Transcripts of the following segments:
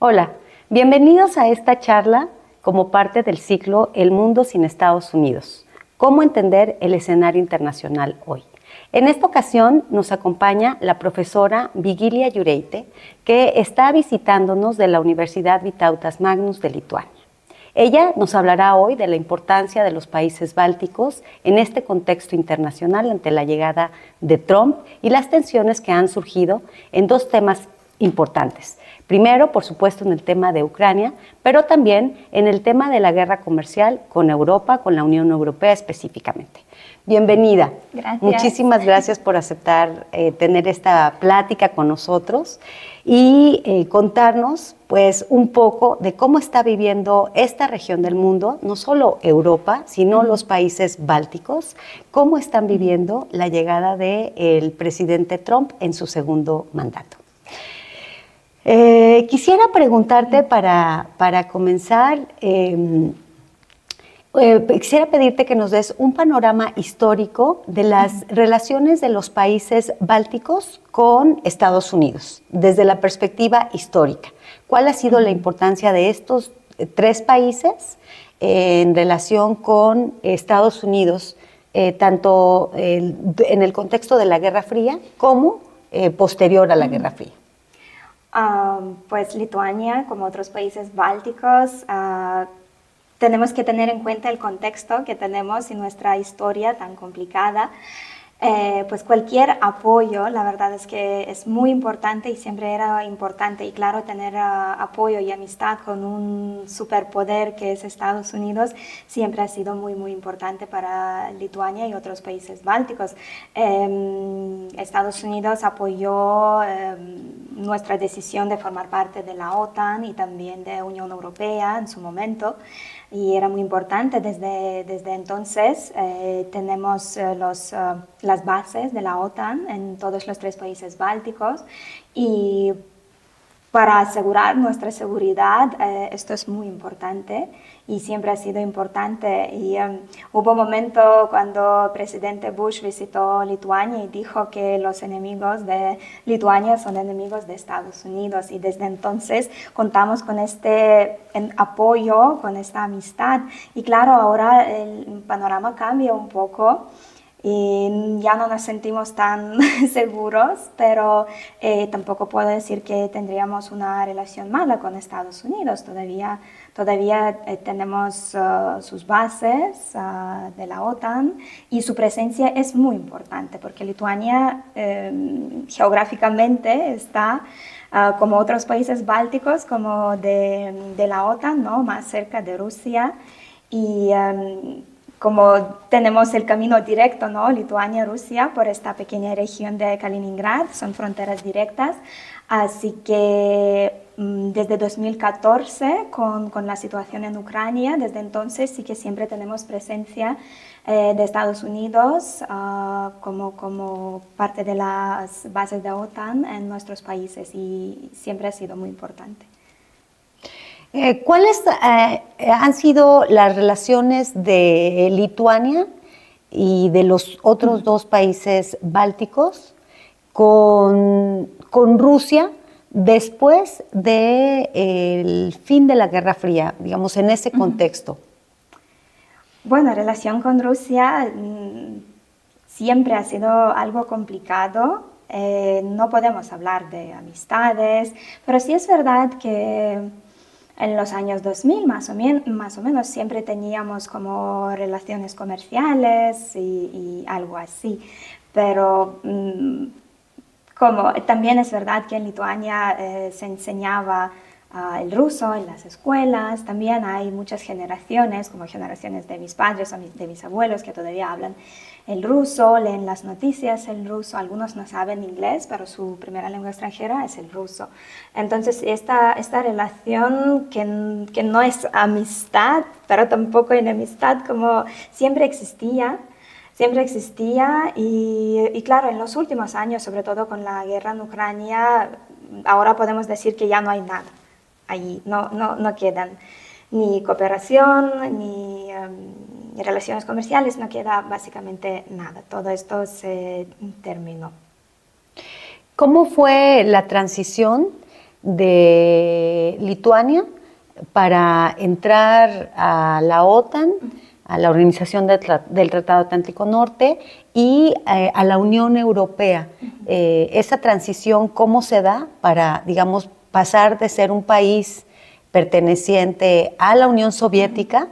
Hola, bienvenidos a esta charla como parte del ciclo El mundo sin Estados Unidos. ¿Cómo entender el escenario internacional hoy? En esta ocasión nos acompaña la profesora Vigilia Jureite, que está visitándonos de la Universidad Vytautas Magnus de Lituania. Ella nos hablará hoy de la importancia de los países bálticos en este contexto internacional ante la llegada de Trump y las tensiones que han surgido en dos temas importantes. Primero, por supuesto, en el tema de Ucrania, pero también en el tema de la guerra comercial con Europa, con la Unión Europea específicamente. Bienvenida. Gracias. Muchísimas gracias por aceptar tener esta plática con nosotros y contarnos pues un poco de cómo está viviendo esta región del mundo, no solo Europa, sino los países bálticos, cómo están viviendo la llegada del presidente Trump en su segundo mandato. Quisiera preguntarte para comenzar, quisiera pedirte que nos des un panorama histórico de las relaciones de los países bálticos con Estados Unidos, desde la perspectiva histórica. ¿Cuál ha sido la importancia de estos tres países en relación con Estados Unidos, tanto en el contexto de la Guerra Fría como posterior a la Guerra Fría? Pues Lituania, como otros países bálticos, tenemos que tener en cuenta el contexto que tenemos y nuestra historia tan complicada. Pues cualquier apoyo, la verdad es que es muy importante y siempre era importante, y claro, tener apoyo y amistad con un superpoder que es Estados Unidos siempre ha sido muy, muy importante para Lituania y otros países bálticos. Estados Unidos apoyó nuestra decisión de formar parte de la OTAN y también de la Unión Europea en su momento. Y era muy importante. Desde entonces tenemos las bases de la OTAN en todos los tres países bálticos, y para asegurar nuestra seguridad esto es muy importante y siempre ha sido importante. Y hubo un momento cuando el presidente Bush visitó Lituania y dijo que los enemigos de Lituania son enemigos de Estados Unidos, y desde entonces contamos con este apoyo, con esta amistad. Y claro, ahora el panorama cambia un poco y ya no nos sentimos tan seguros, pero tampoco puedo decir que tendríamos una relación mala con Estados Unidos. Todavía tenemos sus bases de la OTAN, y su presencia es muy importante porque Lituania geográficamente está como otros países bálticos, como de la OTAN, ¿no? Más cerca de Rusia, y como tenemos el camino directo, ¿no? Lituania-Rusia, por esta pequeña región de Kaliningrad, son fronteras directas. Así que desde 2014, con la situación en Ucrania, desde entonces sí que siempre tenemos presencia de Estados Unidos como parte de las bases de OTAN en nuestros países, y siempre ha sido muy importante. ¿Cuáles han sido las relaciones de Lituania y de los otros dos países bálticos con Rusia después del fin de la Guerra Fría, digamos, en ese contexto? Bueno, la relación con Rusia siempre ha sido algo complicado. No podemos hablar de amistades, pero sí es verdad que en los años 2000 más o menos siempre teníamos como relaciones comerciales y algo así. Pero como también es verdad que en Lituania se enseñaba el ruso en las escuelas. También hay muchas generaciones, como generaciones de mis padres o de mis abuelos, que todavía hablan el ruso, leen las noticias en ruso. Algunos no saben inglés, pero su primera lengua extranjera es el ruso. Entonces esta relación que no es amistad, pero tampoco enemistad, como siempre existía. Y claro, en los últimos años, sobre todo con la guerra en Ucrania, ahora podemos decir que ya no hay nada. Allí no quedan ni cooperación, ni relaciones comerciales, no queda básicamente nada. Todo esto se terminó. ¿Cómo fue la transición de Lituania para entrar a la OTAN, a la Organización del Tratado Atlántico Norte y a la Unión Europea. Esa transición, ¿cómo se da para, digamos, pasar de ser un país perteneciente a la Unión Soviética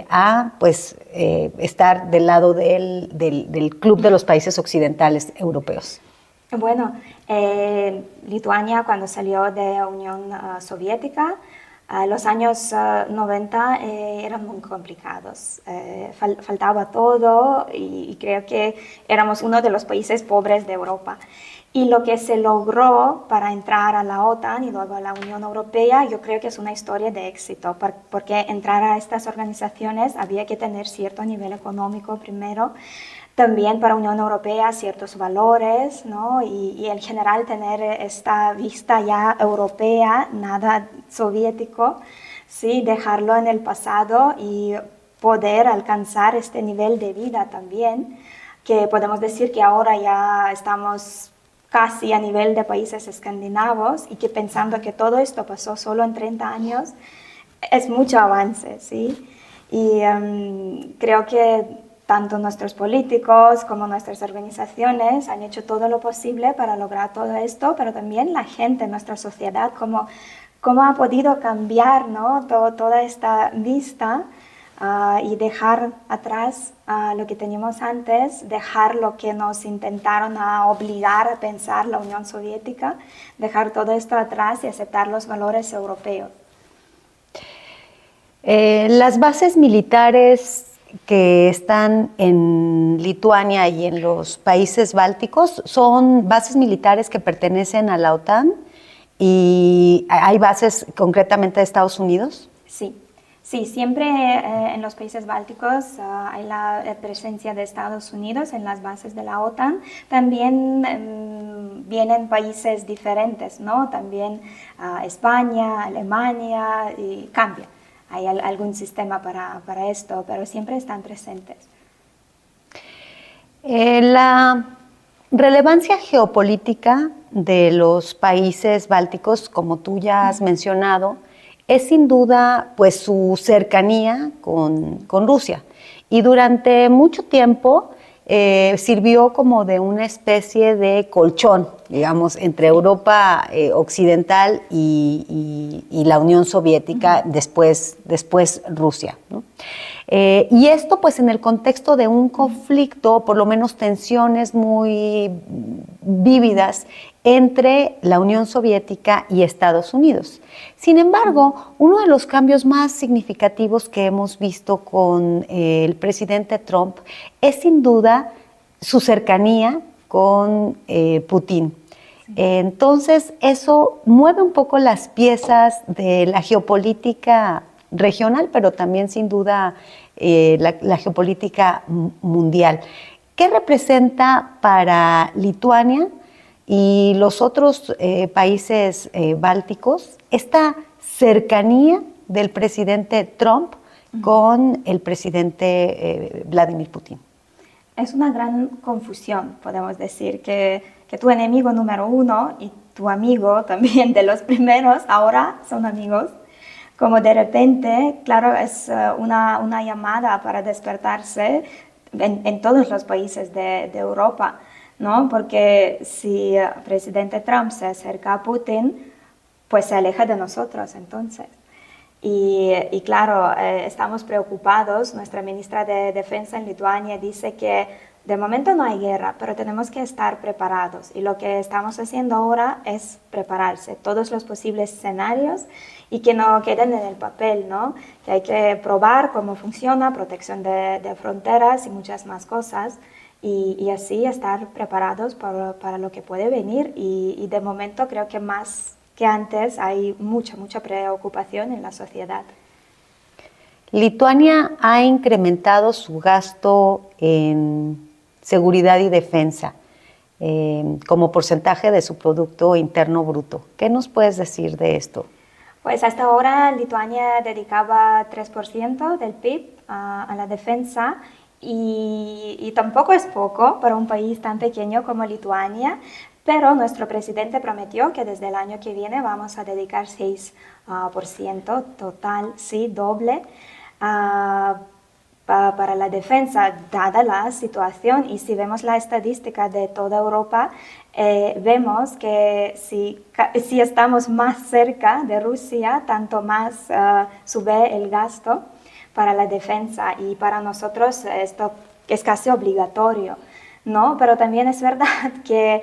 a pues, estar del lado del Club de los Países Occidentales Europeos? Bueno, Lituania cuando salió de la Unión Soviética, los años 90 eran muy complicados. Faltaba todo y creo que éramos uno de los países pobres de Europa. Y lo que se logró para entrar a la OTAN y luego a la Unión Europea, yo creo que es una historia de éxito, porque entrar a estas organizaciones había que tener cierto nivel económico primero, también para la Unión Europea ciertos valores, ¿no? Y en general tener esta vista ya europea, nada soviético, ¿sí? Dejarlo en el pasado y poder alcanzar este nivel de vida también, que podemos decir que ahora ya estamos casi a nivel de países escandinavos y que pensando que todo esto pasó solo en 30 años, es mucho avance, ¿sí? Y creo que tanto nuestros políticos como nuestras organizaciones han hecho todo lo posible para lograr todo esto, pero también la gente, nuestra sociedad, cómo ha podido cambiar, ¿no? Toda esta vista y dejar atrás lo que teníamos antes, dejar lo que nos intentaron obligar a pensar la Unión Soviética, dejar todo esto atrás y aceptar los valores europeos. Las bases militares que están en Lituania y en los países bálticos son bases militares que pertenecen a la OTAN y hay bases concretamente de Estados Unidos. Sí. Sí, siempre en los países bálticos hay la presencia de Estados Unidos en las bases de la OTAN. También vienen países diferentes, ¿no? También España, Alemania, y cambia. Hay algún sistema para esto, pero siempre están presentes. La relevancia geopolítica de los países bálticos, como tú ya has mencionado, es sin duda pues, su cercanía con Rusia. Y durante mucho tiempo sirvió como de una especie de colchón, digamos, entre Europa occidental y la Unión Soviética, después Rusia, ¿no? Y esto pues en el contexto de un conflicto, por lo menos tensiones muy vívidas entre la Unión Soviética y Estados Unidos. Sin embargo, uno de los cambios más significativos que hemos visto con el presidente Trump es sin duda su cercanía con Putin. Entonces, eso mueve un poco las piezas de la geopolítica regional, pero también sin duda la geopolítica mundial. ¿Qué representa para Lituania y los otros países bálticos esta cercanía del presidente Trump con el presidente Vladimir Putin? Es una gran confusión, podemos decir, que tu enemigo número uno y tu amigo también de los primeros ahora son amigos. Como de repente, claro, es una llamada para despertarse en todos los países de Europa, ¿no? Porque si el presidente Trump se acerca a Putin, pues se aleja de nosotros entonces. Y claro, estamos preocupados. Nuestra ministra de Defensa en Lituania dice que de momento no hay guerra, pero tenemos que estar preparados. Y lo que estamos haciendo ahora es prepararse, todos los posibles escenarios y que no queden en el papel, ¿no? Que hay que probar cómo funciona, protección de fronteras y muchas más cosas. Y así estar preparados para lo que puede venir. Y de momento creo que más que antes hay mucha preocupación en la sociedad. Lituania ha incrementado su gasto en seguridad y defensa como porcentaje de su Producto Interno Bruto. ¿Qué nos puedes decir de esto? Pues hasta ahora Lituania dedicaba 3% del PIB a la defensa y tampoco es poco para un país tan pequeño como Lituania, pero nuestro presidente prometió que desde el año que viene vamos a dedicar 6% total, sí, doble, para la defensa, dada la situación. Y si vemos la estadística de toda Europa, vemos que si estamos más cerca de Rusia, tanto más sube el gasto para la defensa, y para nosotros esto es casi obligatorio, ¿no? Pero también es verdad que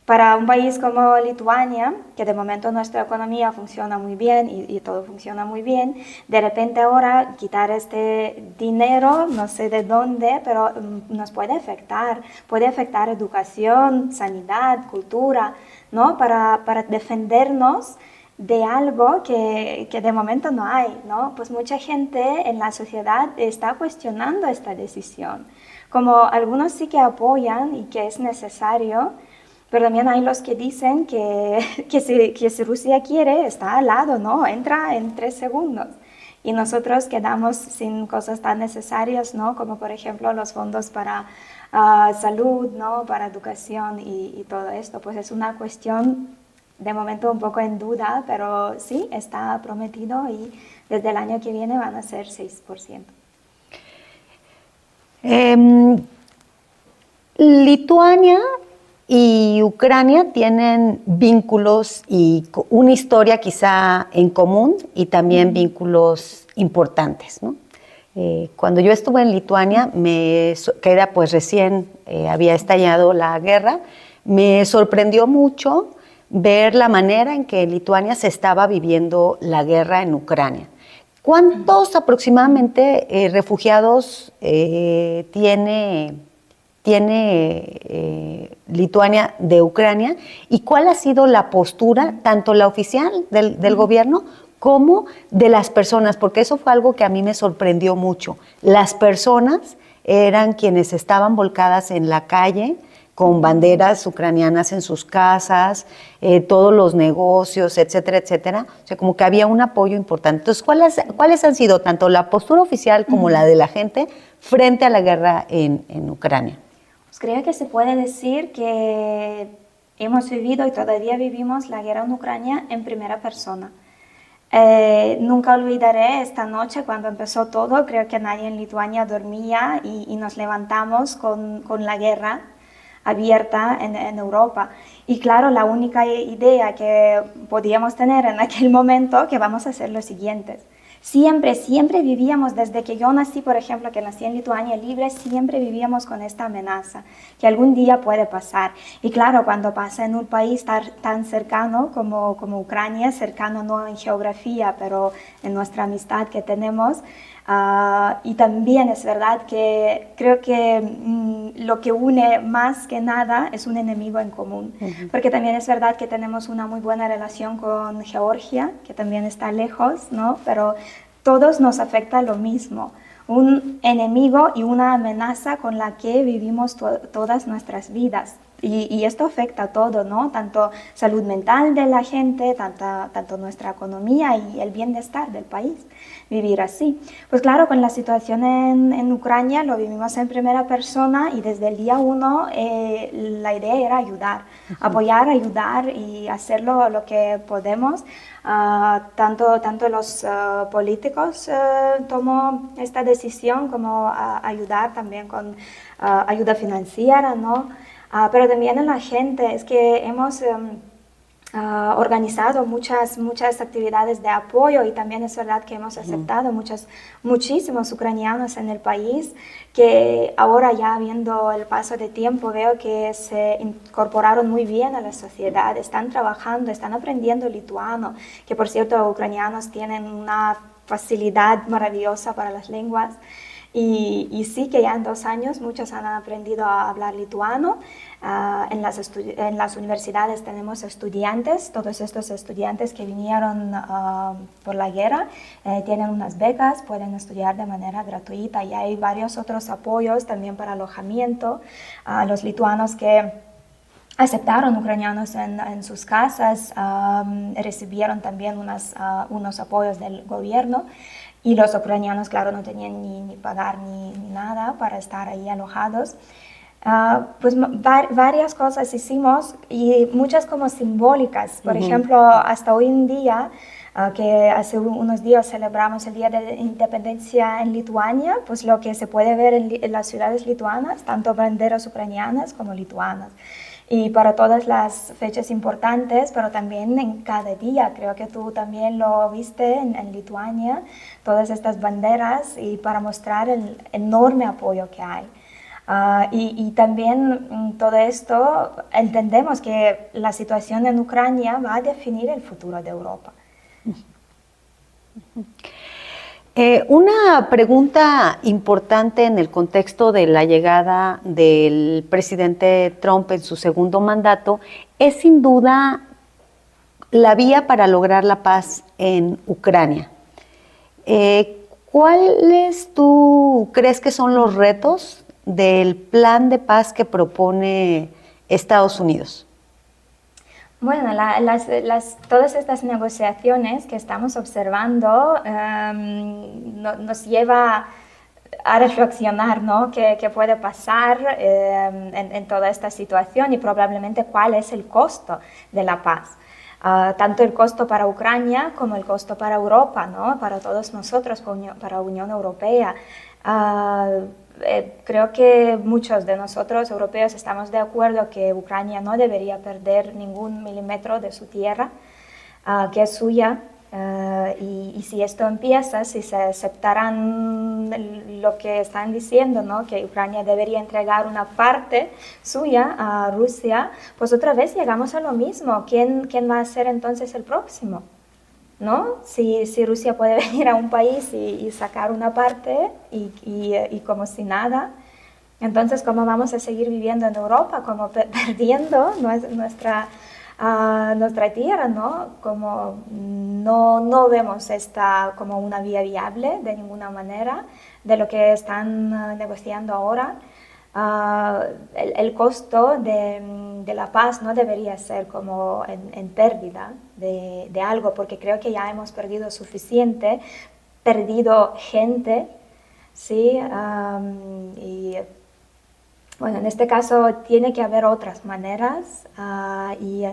para un país como Lituania, que de momento nuestra economía funciona muy bien y todo funciona muy bien, de repente ahora quitar este dinero, no sé de dónde, pero nos puede afectar educación, sanidad, cultura, ¿no? Para defendernos de algo que de momento no hay, ¿no? Pues mucha gente en la sociedad está cuestionando esta decisión. Como algunos sí que apoyan y que es necesario, pero también hay los que dicen que si Rusia quiere, está al lado, ¿no? Entra en 3 segundos. Y nosotros quedamos sin cosas tan necesarias, ¿no? Como por ejemplo los fondos para salud, ¿no? Para educación y todo esto. Pues es una cuestión de momento un poco en duda, pero sí, está prometido y desde el año que viene van a ser 6%. Lituania y Ucrania tienen vínculos y una historia quizá en común y también vínculos importantes, ¿no? Cuando yo estuve en Lituania, que era pues recién había estallado la guerra, me sorprendió mucho ver la manera en que Lituania se estaba viviendo la guerra en Ucrania. ¿Cuántos aproximadamente refugiados tiene Lituania de Ucrania, y cuál ha sido la postura, tanto la oficial del gobierno como de las personas? Porque eso fue algo que a mí me sorprendió mucho. Las personas eran quienes estaban volcadas en la calle con banderas ucranianas en sus casas, todos los negocios, etcétera, etcétera. O sea, como que había un apoyo importante. Entonces, ¿cuáles han sido tanto la postura oficial como la de la gente frente a la guerra en Ucrania? Pues creo que se puede decir que hemos vivido y todavía vivimos la guerra en Ucrania en primera persona. Nunca olvidaré esta noche cuando empezó todo. Creo que nadie en Lituania dormía y nos levantamos con la guerra abierta en Europa. Y claro, la única idea que podíamos tener en aquel momento que vamos a hacer lo siguiente. Siempre vivíamos, desde que yo nací, por ejemplo, que nací en Lituania libre, siempre vivíamos con esta amenaza, que algún día puede pasar. Y claro, cuando pasa en un país tan cercano como Ucrania, cercano no en geografía, pero en nuestra amistad que tenemos, y también es verdad que creo que lo que une más que nada es un enemigo en común, porque también es verdad que tenemos una muy buena relación con Georgia, que también está lejos, ¿no? Pero todos nos afecta lo mismo, un enemigo y una amenaza con la que vivimos todas nuestras vidas. Y esto afecta a todo, ¿no? Tanto salud mental de la gente, tanto nuestra economía y el bienestar del país, vivir así. Pues claro, con la situación en Ucrania lo vivimos en primera persona y desde el día 1 la idea era ayudar, apoyar, ayudar y hacerlo lo que podemos. Tanto los políticos tomó esta decisión como ayudar también con ayuda financiera, ¿no? Pero también en la gente, es que hemos organizado muchas actividades de apoyo, y también es verdad que hemos aceptado muchísimos ucranianos en el país, que ahora ya viendo el paso de tiempo veo que se incorporaron muy bien a la sociedad, están trabajando, están aprendiendo lituano, que por cierto los ucranianos tienen una facilidad maravillosa para las lenguas. Y sí que ya en 2 años muchos han aprendido a hablar lituano. En las universidades tenemos estudiantes, todos estos estudiantes que vinieron por la guerra tienen unas becas, pueden estudiar de manera gratuita, y hay varios otros apoyos también para alojamiento. Los lituanos que aceptaron ucranianos en sus casas recibieron también unos apoyos del gobierno. Y los ucranianos, claro, no tenían ni pagar ni nada para estar ahí alojados. Pues varias cosas hicimos y muchas como simbólicas. Por ejemplo, hasta hoy en día, que hace unos días celebramos el Día de la Independencia en Lituania, pues lo que se puede ver en las ciudades lituanas, tanto banderas ucranianas como lituanas. Y para todas las fechas importantes, pero también en cada día, creo que tú también lo viste en Lituania, todas estas banderas y para mostrar el enorme apoyo que hay. Y también todo esto entendemos que la situación en Ucrania va a definir el futuro de Europa. Una pregunta importante en el contexto de la llegada del presidente Trump en su segundo mandato es sin duda la vía para lograr la paz en Ucrania. ¿Cuáles tú crees que son los retos del plan de paz que propone Estados Unidos? Bueno, todas estas negociaciones que estamos observando nos lleva a reflexionar, ¿no? ¿Qué puede pasar en toda esta situación y probablemente cuál es el costo de la paz? Tanto el costo para Ucrania como el costo para Europa, ¿no? Para todos nosotros, para la Unión Europea. Creo que muchos de nosotros europeos estamos de acuerdo que Ucrania no debería perder ningún milímetro de su tierra, que es suya, y si esto empieza, si se aceptarán lo que están diciendo, ¿no? Que Ucrania debería entregar una parte suya a Rusia, pues otra vez llegamos a lo mismo. ¿Quién va a ser entonces el próximo? ¿No? Si Rusia puede venir a un país y sacar una parte y como si nada, entonces ¿cómo vamos a seguir viviendo en Europa? Como perdiendo nuestra tierra, ¿no? Como no vemos esta como una vía viable de ninguna manera de lo que están negociando ahora. El costo de la paz no debería ser como en pérdida de algo, porque creo que ya hemos perdido suficiente, perdido gente, ¿sí? Y bueno, en este caso tiene que haber otras maneras y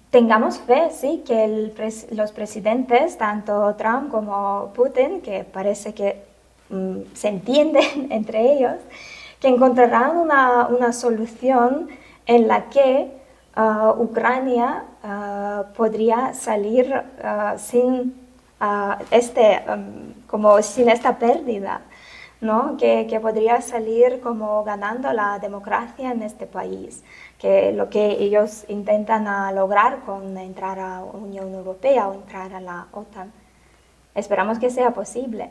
tengamos fe, ¿sí? Que los presidentes, tanto Trump como Putin, que parece que se entienden entre ellos, que encontrarán una solución en la que Ucrania podría salir sin esta pérdida, ¿no? Que podría salir como ganando la democracia en este país, que lo que ellos intentan lograr con entrar a la Unión Europea o entrar a la OTAN. Esperamos que sea posible.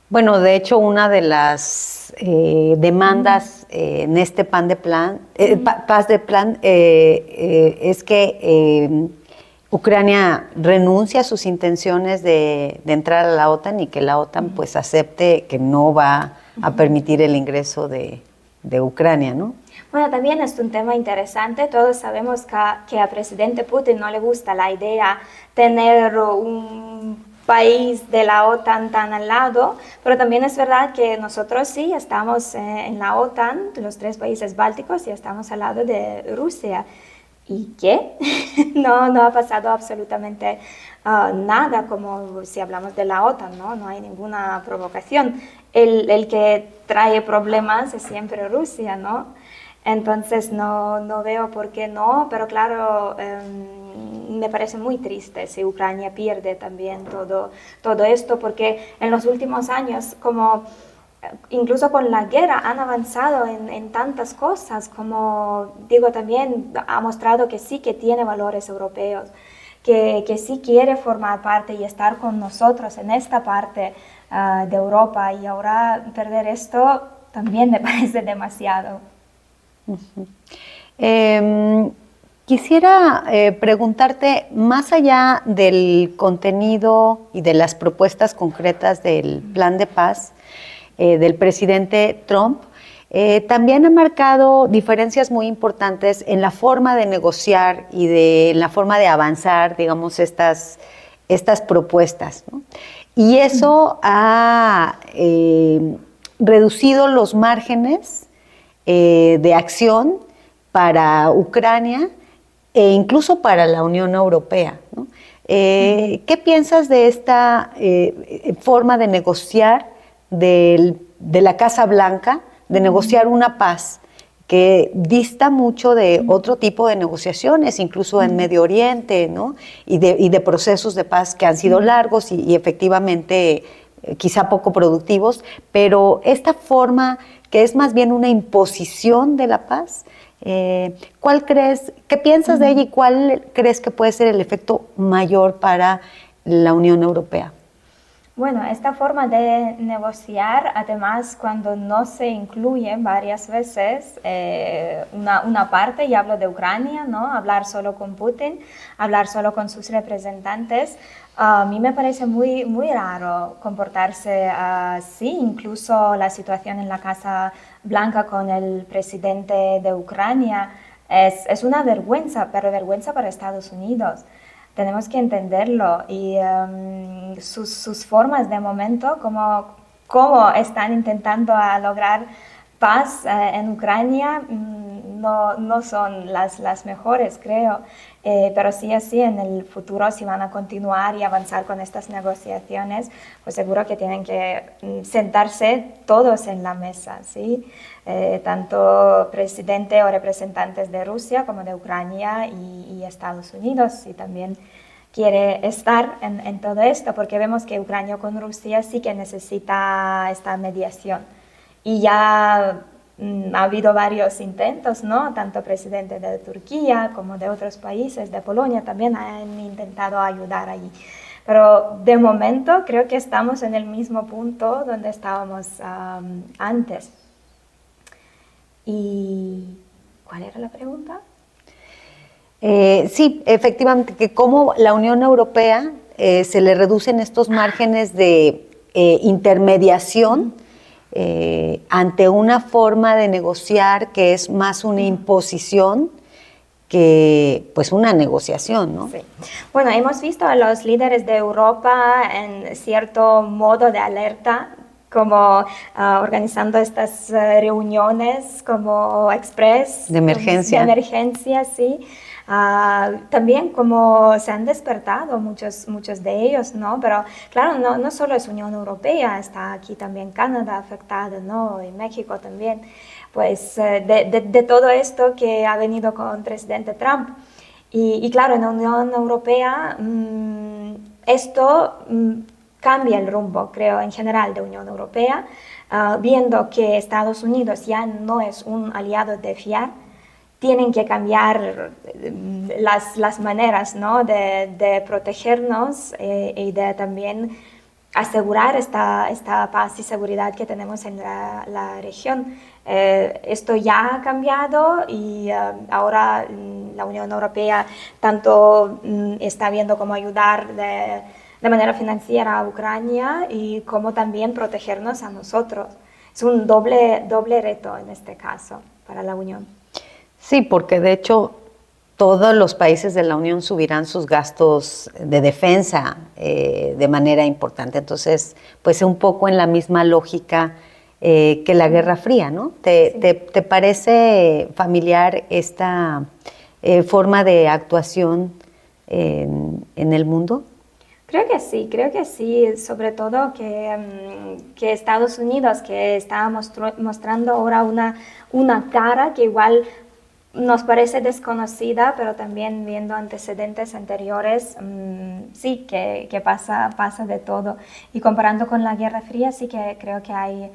Bueno, de hecho, una de las demandas en este paz de plan es que Ucrania renuncie a sus intenciones de entrar a la OTAN y que la OTAN pues acepte que no va a permitir el ingreso de Ucrania, ¿no? Bueno, también es un tema interesante. Todos sabemos que al presidente Putin no le gusta la idea tener un país de la OTAN tan al lado, pero también es verdad que nosotros sí estamos en la OTAN, los 3 países bálticos, y estamos al lado de Rusia. ¿Y qué? No ha pasado absolutamente nada, como si hablamos de la OTAN, ¿no? No hay ninguna provocación. El que trae problemas es siempre Rusia, ¿no? Entonces no veo por qué no, pero claro, me parece muy triste si Ucrania pierde también todo esto, porque en los últimos años, como incluso con la guerra, han avanzado en tantas cosas, como digo también, ha mostrado que sí que tiene valores europeos, que sí quiere formar parte y estar con nosotros en esta parte de Europa, y ahora perder esto también me parece demasiado. Quisiera preguntarte, más allá del contenido y de las propuestas concretas del plan de paz del presidente Trump, también ha marcado diferencias muy importantes en la forma de negociar y en la forma de avanzar, digamos, estas propuestas, ¿no? Y eso ha reducido los márgenes de acción para Ucrania e incluso para la Unión Europea, ¿no? ¿Qué piensas de esta forma de negociar de la Casa Blanca, de negociar una paz que dista mucho de otro tipo de negociaciones, incluso en Medio Oriente, ¿no? y de procesos de paz que han sido largos y efectivamente quizá poco productivos, pero esta forma que es más bien una imposición de la paz, qué piensas de ella y cuál crees que puede ser el efecto mayor para la Unión Europea? Bueno, esta forma de negociar, además, cuando no se incluyen varias veces una parte, y hablo de Ucrania, ¿no? Hablar solo con Putin, hablar solo con sus representantes, a mí me parece muy, muy raro comportarse así. Incluso la situación en la Casa Blanca con el presidente de Ucrania es una vergüenza, pero vergüenza para Estados Unidos. Tenemos que entenderlo y sus formas de momento, cómo están intentando lograr paz en Ucrania, no son las mejores, creo. Pero sí, así en el futuro, si van a continuar y avanzar con estas negociaciones, pues seguro que tienen que sentarse todos en la mesa, ¿sí? Tanto presidente o representantes de Rusia como de Ucrania y Estados Unidos, y también quiere estar en todo esto, porque vemos que Ucrania con Rusia sí que necesita esta mediación. Y ya ha habido varios intentos, ¿no? Tanto presidente de Turquía como de otros países, de Polonia también han intentado ayudar allí. Pero de momento creo que estamos en el mismo punto donde estábamos antes. ¿Y cuál era la pregunta? Sí, efectivamente, que cómo la Unión Europea se le reducen estos márgenes de intermediación ante una forma de negociar que es más una imposición que pues una negociación, ¿no? Sí. Bueno, hemos visto a los líderes de Europa en cierto modo de alerta, como organizando estas reuniones como express. De emergencia. De emergencia, sí. También como se han despertado muchos de ellos, ¿no? Pero claro, no solo es Unión Europea, está aquí también Canadá afectado, ¿no? Y México también. Pues de todo esto que ha venido con el presidente Trump. Y claro, en la Unión Europea esto cambia el rumbo, creo, en general de Unión Europea, viendo que Estados Unidos ya no es un aliado de fiar. Tienen que cambiar las maneras, ¿no? de protegernos y de también asegurar esta paz y seguridad que tenemos en la región. Esto ya ha cambiado y ahora la Unión Europea tanto está viendo cómo ayudar de manera financiera a Ucrania y cómo también protegernos a nosotros. Es un doble reto en este caso para la Unión. Sí, porque de hecho todos los países de la Unión subirán sus gastos de defensa de manera importante. Entonces, pues un poco en la misma lógica que la Guerra Fría, ¿no? Sí. ¿Te parece familiar esta forma de actuación en el mundo? Creo que sí, sobre todo que Estados Unidos, que está mostrando ahora una cara que igual nos parece desconocida, pero también viendo antecedentes anteriores, sí que pasa de todo. Y comparando con la Guerra Fría, sí que creo que hay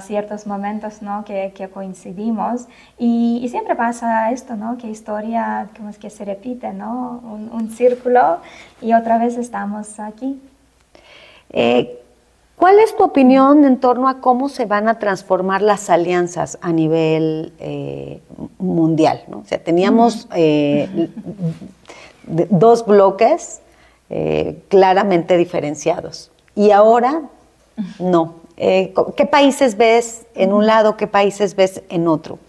ciertos momentos, ¿no? que coincidimos. Y siempre pasa esto, ¿no? Que historia como es que se repite, ¿no? Un círculo y otra vez estamos aquí. ¿Cuál es tu opinión en torno a cómo se van a transformar las alianzas a nivel mundial, ¿no? O sea, teníamos dos bloques claramente diferenciados y ahora no. ¿Qué países ves en un lado, qué países ves en otro?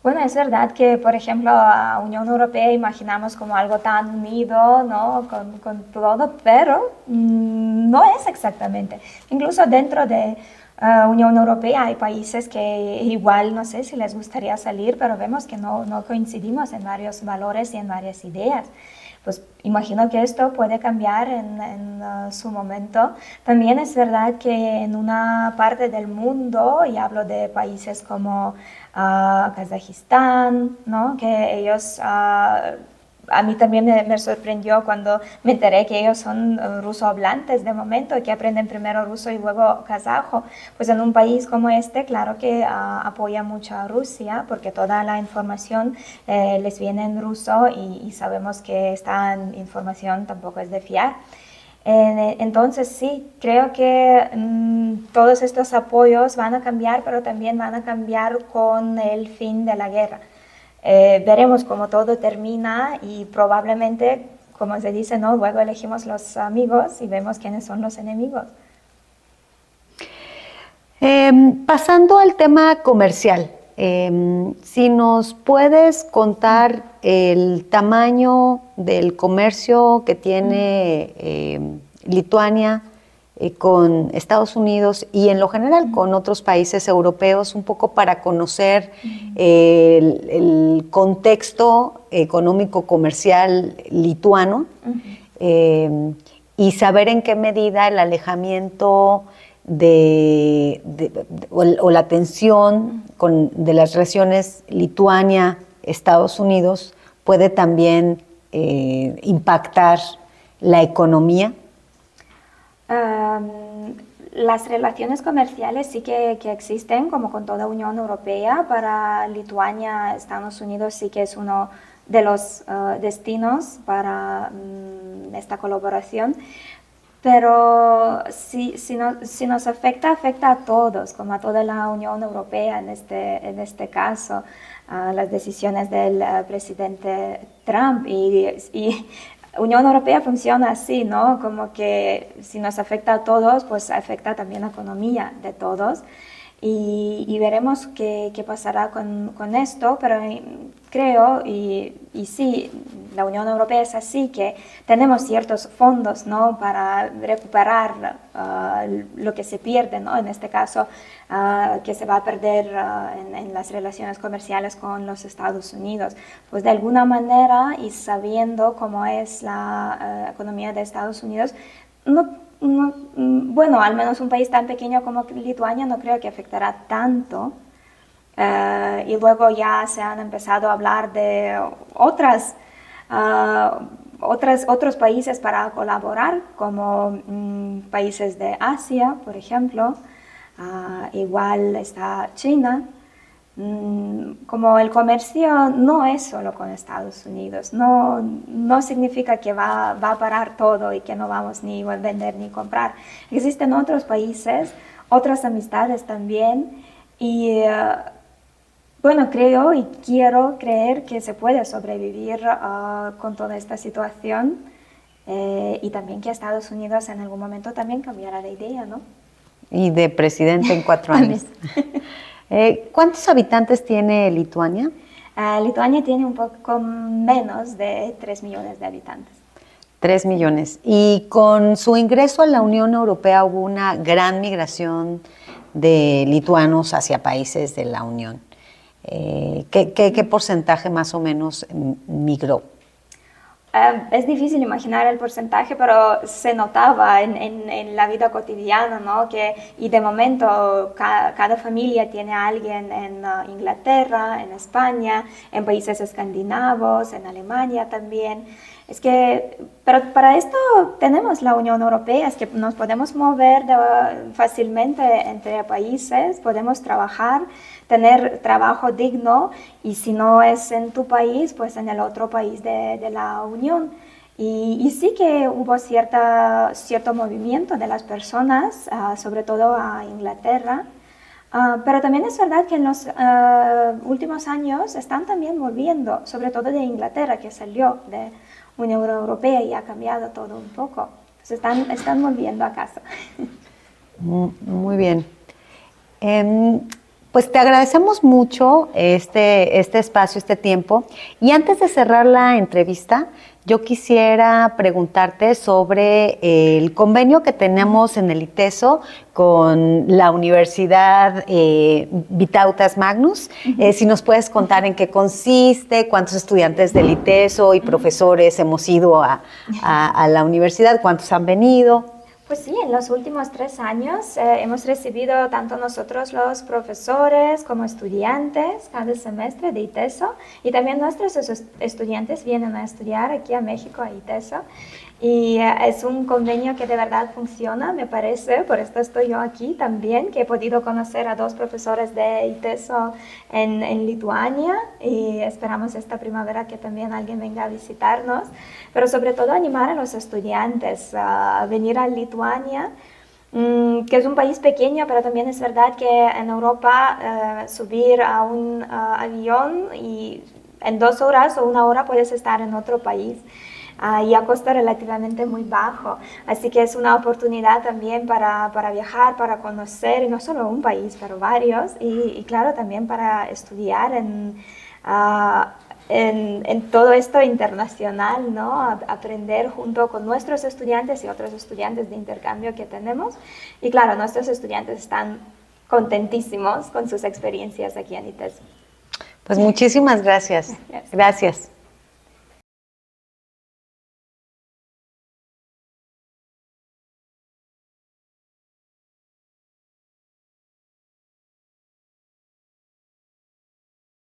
Bueno, es verdad que, por ejemplo, a Unión Europea imaginamos como algo tan unido, ¿no? con todo, pero no es exactamente. Incluso dentro de Unión Europea hay países que igual no sé si les gustaría salir, pero vemos que no coincidimos en varios valores y en varias ideas. Pues imagino que esto puede cambiar en su momento. También es verdad que en una parte del mundo, y hablo de países como Kazajistán, ¿no? Que ellos a mí también me sorprendió cuando me enteré que ellos son ruso hablantes de momento, que aprenden primero ruso y luego kazajo. Pues en un país como este, claro que apoya mucho a Rusia, porque toda la información les viene en ruso y sabemos que esta información tampoco es de fiar. Entonces sí, creo que todos estos apoyos van a cambiar, pero también van a cambiar con el fin de la guerra. Veremos cómo todo termina y probablemente, como se dice, ¿no? Luego elegimos los amigos y vemos quiénes son los enemigos. Pasando al tema comercial, si nos puedes contar el tamaño del comercio que tiene Lituania con Estados Unidos y en lo general con otros países europeos, un poco para conocer el contexto económico-comercial lituano y saber en qué medida el alejamiento o la tensión de las relaciones Lituania-Estados Unidos puede también impactar la economía. Las relaciones comerciales sí que existen, como con toda Unión Europea. Para Lituania, Estados Unidos sí que es uno de los destinos para esta colaboración. Pero si nos afecta, afecta a todos, como a toda la Unión Europea en este caso, las decisiones del presidente Trump. Y Unión Europea funciona así, ¿no? Como que si nos afecta a todos, pues afecta también la economía de todos. Y veremos qué pasará con esto, pero creo, y sí, la Unión Europea es así, que tenemos ciertos fondos, ¿no? Para recuperar lo que se pierde, ¿no? En este caso, que se va a perder en las relaciones comerciales con los Estados Unidos. Pues de alguna manera, y sabiendo cómo es la economía de Estados Unidos, bueno, al menos un país tan pequeño como Lituania no creo que afectará tanto. Y luego ya se han empezado a hablar de otros países para colaborar, como países de Asia, por ejemplo. Igual está China. Como el comercio no es solo con Estados Unidos, no significa que va a parar todo y que no vamos ni a vender ni comprar. Existen otros países, otras amistades también, y bueno, creo y quiero creer que se puede sobrevivir con toda esta situación y también que Estados Unidos en algún momento también cambiará de idea, ¿no? Y de presidente en 4 años. ¿Cuántos habitantes tiene Lituania? Lituania tiene un poco menos de 3 millones de habitantes. 3 millones. Y con su ingreso a la Unión Europea hubo una gran migración de lituanos hacia países de la Unión. ¿Qué porcentaje más o menos migró? Es difícil imaginar el porcentaje, pero se notaba en la vida cotidiana, ¿no? Y de momento cada familia tiene a alguien en Inglaterra, en España, en países escandinavos, en Alemania también. Pero para esto tenemos la Unión Europea, es que nos podemos mover fácilmente entre países, podemos trabajar, tener trabajo digno, y si no es en tu país, pues en el otro país de la Unión. Y sí que hubo cierto movimiento de las personas, sobre todo a Inglaterra, pero también es verdad que en los últimos años están también volviendo, sobre todo de Inglaterra, que salió de Unión Europea y ha cambiado todo un poco. Pues están volviendo a casa. Muy bien. Pues te agradecemos mucho este espacio, este tiempo. Y antes de cerrar la entrevista, yo quisiera preguntarte sobre el convenio que tenemos en el ITESO con la Universidad Vytautas Magnus. Si nos puedes contar en qué consiste, cuántos estudiantes del ITESO y profesores hemos ido a la universidad, cuántos han venido. Pues sí, en los últimos 3 años hemos recibido tanto nosotros los profesores como estudiantes cada semestre de ITESO, y también nuestros estudiantes vienen a estudiar aquí a México, a ITESO. Y es un convenio que de verdad funciona, me parece, por esto estoy yo aquí también, que he podido conocer a 2 profesores de ITESO en Lituania, y esperamos esta primavera que también alguien venga a visitarnos, pero sobre todo animar a los estudiantes a venir a Lituania, que es un país pequeño, pero también es verdad que en Europa subir a un avión y en 2 horas o 1 hora puedes estar en otro país. Y a costo relativamente muy bajo. Así que es una oportunidad también para viajar, para conocer, y no solo un país, pero varios, y claro, también para estudiar en todo esto internacional, ¿no? Aprender junto con nuestros estudiantes y otros estudiantes de intercambio que tenemos. Y claro, nuestros estudiantes están contentísimos con sus experiencias aquí en ITESO. Pues muchísimas gracias. Gracias.